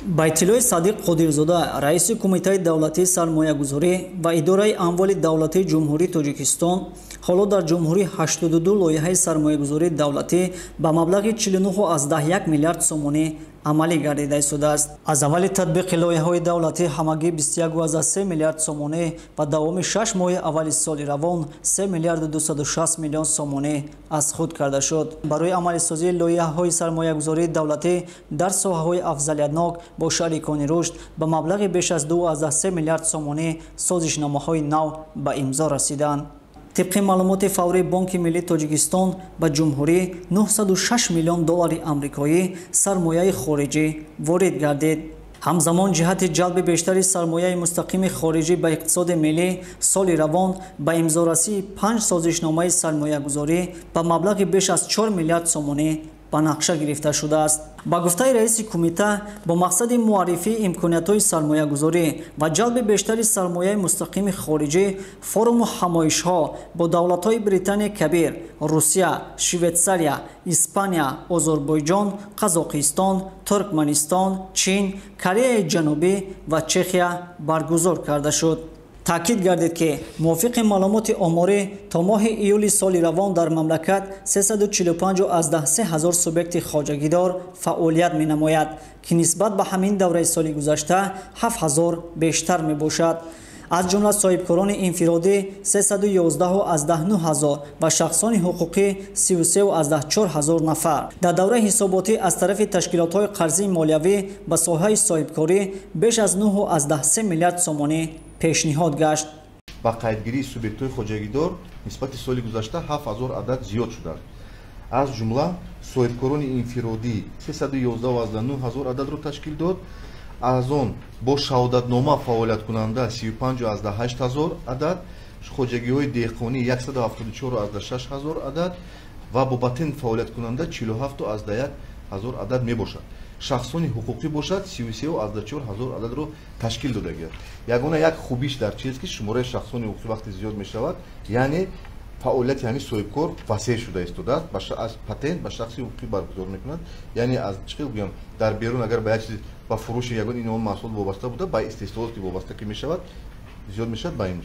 Байтилои Садиқ Қодирзода, раиси Кумитаи давлатии сармоягузорӣ ва идораи амволи давлатии Ҷумҳурии Тоҷикистон ҳоло дар ҷумҳурӣ 82 лоиҳаи сармоягузории давлатӣ ба маблағи 49,1 миллиард сомонӣ амалӣ гардида истодааст. Аз аввали татбиқи лоиҳаҳои давлатӣ ҳамагӣ 21,3 миллиард сомонӣ ба давоми 6 моҳи аввали соли равон 3 миллиард 260 миллион сомонӣ аз худ карда шуд. Барои амалисозии лоиҳаҳои сармоягузории давлатӣ дар соҳаҳои афзалиятнок бо шарикони рушд ба маблағи беш аз 2,3 миллиард сомонӣ созишномаҳои нав ба имзо расиданд. طبق معلومات فوری بانک ملی تاجیکستان به جمهوری 906 میلیون دلار آمریکایی سرمایه خارجی وارد گردید. همزمان جهت جلب بیشتر سرمایه مستقیم خارجی به اقتصاد ملی سال روان به امضارسی 5 سازشنامه سرمایه گذاری به مبلغ بیش از 4 میلیارد سومانی به نقشه گرفته شده است. با گفته رئیس کمیته با مقصد معرفی امکانیت‌های سرمایه‌گذاری و جلب بیشتر سرمایه مستقیم خارجی فروم و همایش‌ها با دولت‌های بریتانیا کبیر، روسیه، شویتزاریا، اسپانیا، آذربایجان، قزاقستان، ترکمنستان، چین، کره جنوبی و چخیا برگزار کرده شد. تأکید گردید که موافق معلومات آماری تا ماه ایولی سال روان در مملکت 345,000 سوبیکت خواجگیدار فعالیت می نماید که نسبت به همین دوره سال گذشته 7,000 بیشتر می باشد. از جمله صاحبکاران انفرادی 311,000 و شخصان حقوقی 33,400 نفر. در دوره حساباتی از طرف تشکیلات‌های قرضی مالیوی به ساحه صاحبکاری بیش از 9,3 میلیارد سومانی پیشنهاد گشت. با قیدگیری سوبیکت‌های خواجگیدار نسبت سال گذشته 7,000 عدد زیاد شده. از جمله صاحبکاران انفرادی 311,000 عدد را تشکیل داد. از آن با شهادتنامه فعالیت کننده 35,800 عدد، خواجگی‌های دهقانی 174,600 عدد و با پاتنت فعالیت کننده 47,100 عدد می باشد. شخصان حقوقی باشد 33,400 عدد رو تشکیل داده گرد. یگانه یک خوبیش در چیز که شماره شخصان حقوقی وقتی زیاد می شود، یعنی فعالیت یعنی صاحبکار وسیع شده است. از پاتنت به شخصی حقوقی برگزار میکند. یعنی از چه بگم در بیرون اگر به یک چیز با فروش یگان این محصول وابسته بوده، با استثماراتی وابسته که می شود زیاد می شود با این.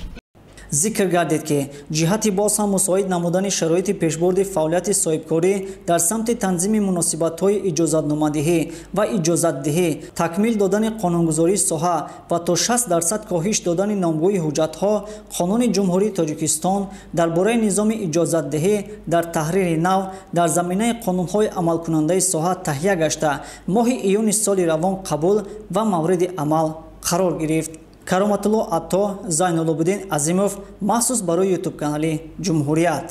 ذکر گردید که جهتی باز هم مساعد نمودن شرایط پیشبرد فعالیت صاحبکاری در سمت تنظیم مناسبت‌های اجازتنامه‌دهی و اجازت‌دهی، تکمیل دادن قانونگذاری ساحه و تا 60% کاهش دادن نامگوی حجت‌ها، قانون جمهوری تاجیکستان درباره نظام اجازت‌دهی در تحریر نو در زمینه قانون‌های عملکننده ساحه تهیه گشته ماه ایون سال روان قبول و مورد عمل قرار گرفت. Кароматулло Атто, Зайнулобиддин Азимов, махсус барои YouTube канали Ҷумҳурият.